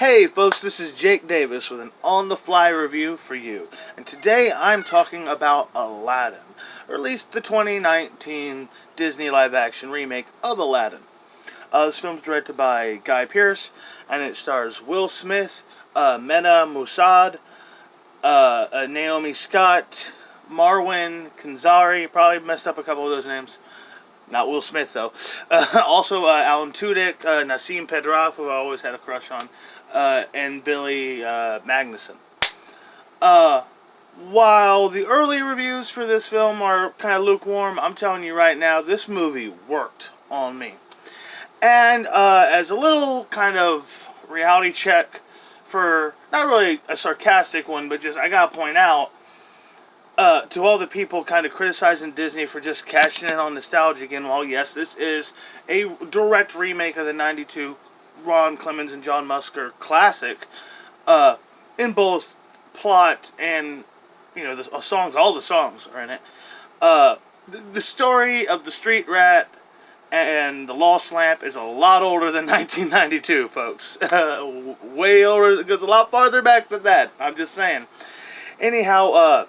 Hey folks, this is Jake Davis with an on-the-fly review for you. And today I'm talking about Aladdin, or at least the 2019 Disney live-action remake of Aladdin. This film's directed by Guy Pearce, and it stars Will Smith, Mena Moussaad, Naomi Scott, Marwan Kenzari, probably messed up a couple of those names. Not Will Smith, though. Also, Alan Tudyk, Nassim Pedrad, who I always had a crush on, and Billy Magnuson. While the early reviews for this film are kind of lukewarm, I'm telling you right now, this movie worked on me. And as a little kind of reality check for, not really a sarcastic one, but just I gotta point out, to all the people kind of criticizing Disney for just cashing in on nostalgia again, well, yes, this is a direct remake of the 92 Ron Clements and John Musker classic, in both plot and, the songs, all the songs are in it. The story of the street rat and the lost lamp is a lot older than 1992, folks. Way older, it goes a lot farther back than that, I'm just saying. Anyhow,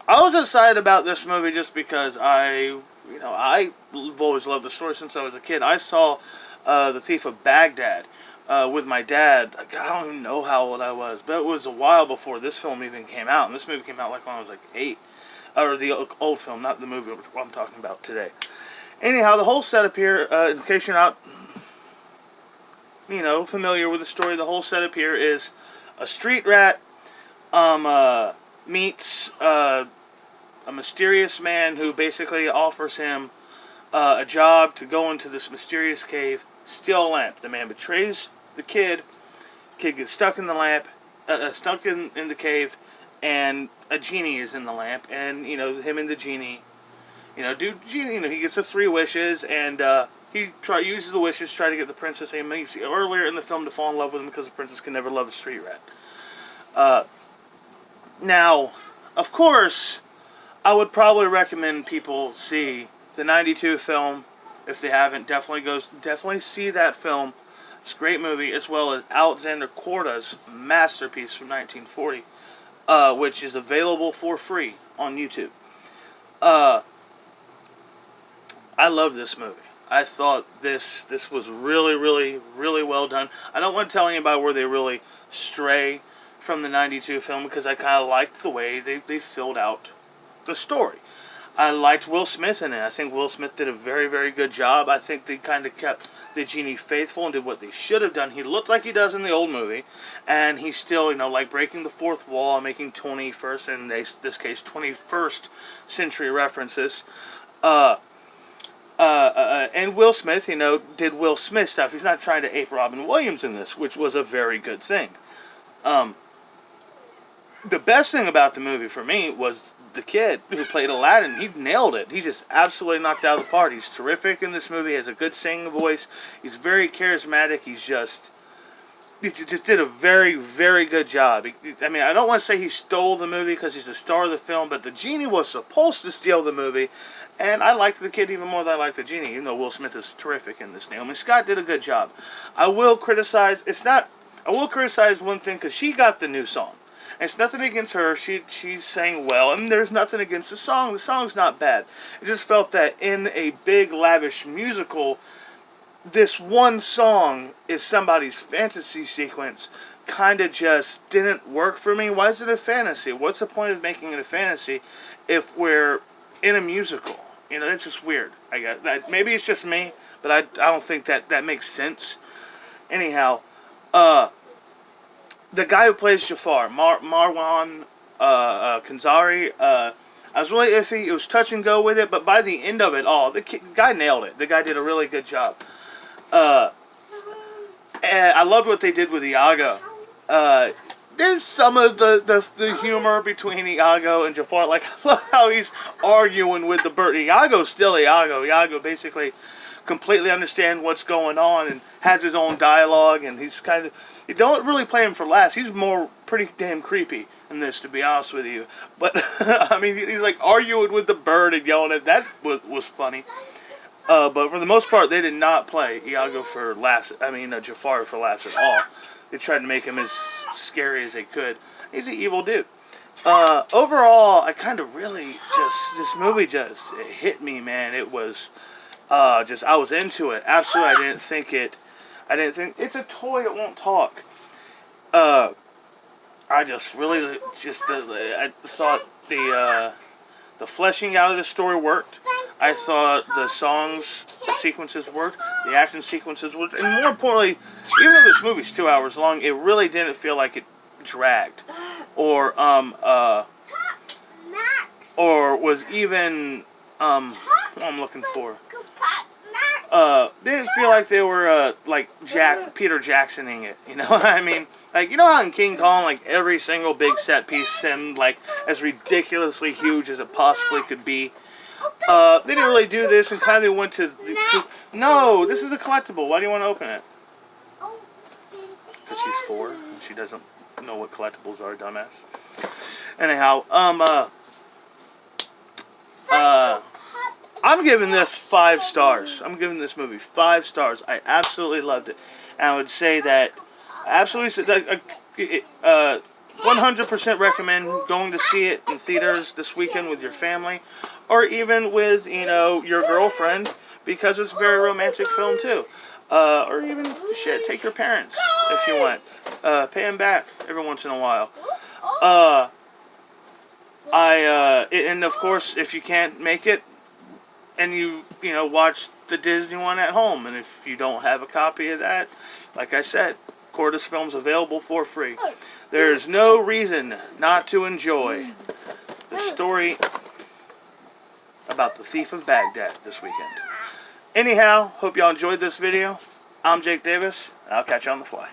I was excited about this movie just because I've always loved the story since I was a kid. I saw The Thief of Baghdad with my dad. I don't even know how old I was, but it was a while before this film even came out. And this movie came out like when I was like 8. Or the old film, not the movie I'm talking about today. Anyhow, the whole setup here, in case you're not, familiar with the story, the whole setup here is a street rat meets a mysterious man who basically offers him a job to go into this mysterious cave, steal a lamp. The man betrays the kid. Kid gets stuck in the lamp, stuck in the cave, and a genie is in the lamp. And him and the genie, he gets the 3 wishes, and he uses the wishes to try to get the princess earlier in the film to fall in love with him because the princess can never love a street rat. Now, of course, I would probably recommend people see the 92 film. If they haven't, definitely see that film. It's a great movie, as well as Alexander Korda's masterpiece from 1940, which is available for free on YouTube. I love this movie. I thought this was really, really, really well done. I don't want to tell anybody where they really stray from the 92 film, because I kind of liked the way they filled out the story. I liked Will Smith in it. I think Will Smith did a very, very good job. I think they kind of kept the genie faithful and did what they should have done. He looked like he does in the old movie, and he's still, like breaking the fourth wall and making 21st, in this case, 21st century references. And Will Smith, did Will Smith stuff. He's not trying to ape Robin Williams in this, which was a very good thing. The best thing about the movie for me was the kid who played Aladdin. He nailed it. He just absolutely knocked it out of the park. He's terrific in this movie. He has a good singing voice. He's very charismatic. He just did a very, very good job. I don't want to say he stole the movie because he's the star of the film, but the genie was supposed to steal the movie, and I liked the kid even more than I liked the genie, even though Will Smith is terrific in this. Naomi Scott did a good job. I will criticize one thing, because she got the new song. It's nothing against her. She's sang well, and there's nothing against the song. The song's not bad. I just felt that in a big, lavish musical, this one song is somebody's fantasy sequence. Kind of just didn't work for me. Why is it a fantasy? What's the point of making it a fantasy if we're in a musical? It's just weird. I guess maybe it's just me, but I don't think that makes sense. Anyhow, the guy who plays Jafar, Marwan Kenzari, I was really iffy. It was touch and go with it, but by the end of it all, the guy nailed it. The guy did a really good job. And I loved what they did with Iago. There's some of the humor between Iago and Jafar. Like, I love how he's arguing with the bird. Iago's still Iago. Iago basically completely understands what's going on and has his own dialogue, and he's kind of... You don't really play him for laughs. He's more pretty damn creepy in this, to be honest with you. But, he's like arguing with the bird and yelling at... That was funny. But for the most part, they did not play Jafar for last at all. They tried to make him as scary as they could. He's an evil dude. Overall, I kind of really this movie just it hit me, man. It was I was into it. Absolutely, I didn't think it's a toy. It won't talk. I just really I thought the fleshing out of the story worked. I thought the songs sequences worked. The action sequences worked, and more importantly, even though this movie's 2 hours long, it really didn't feel like it dragged, or was even what I'm looking for. Didn't feel like they were like Peter Jacksoning it. You know what I mean? Like, you know how in King Kong, like every single big set piece seemed like as ridiculously huge as it possibly could be. They didn't really do this, and kind of went to no. This is a collectible. Why do you want to open it? Because she's 4 and she doesn't know what collectibles are, dumbass. Anyhow, I'm giving this 5 stars. I'm giving this movie 5 stars. I absolutely loved it. And I would say that absolutely 100% recommend going to see it in theaters this weekend with your family, or even with your girlfriend, because it's a very romantic film too. Or even take your parents if you want. Pay them back every once in a while. And of course, if you can't make it, and you watch the Disney one at home, and if you don't have a copy of that, like I said, Cordis Films available for free. There's no reason not to enjoy the story about the Thief of Baghdad this weekend. Anyhow, hope y'all enjoyed this video. I'm Jake Davis, and I'll catch you on the fly.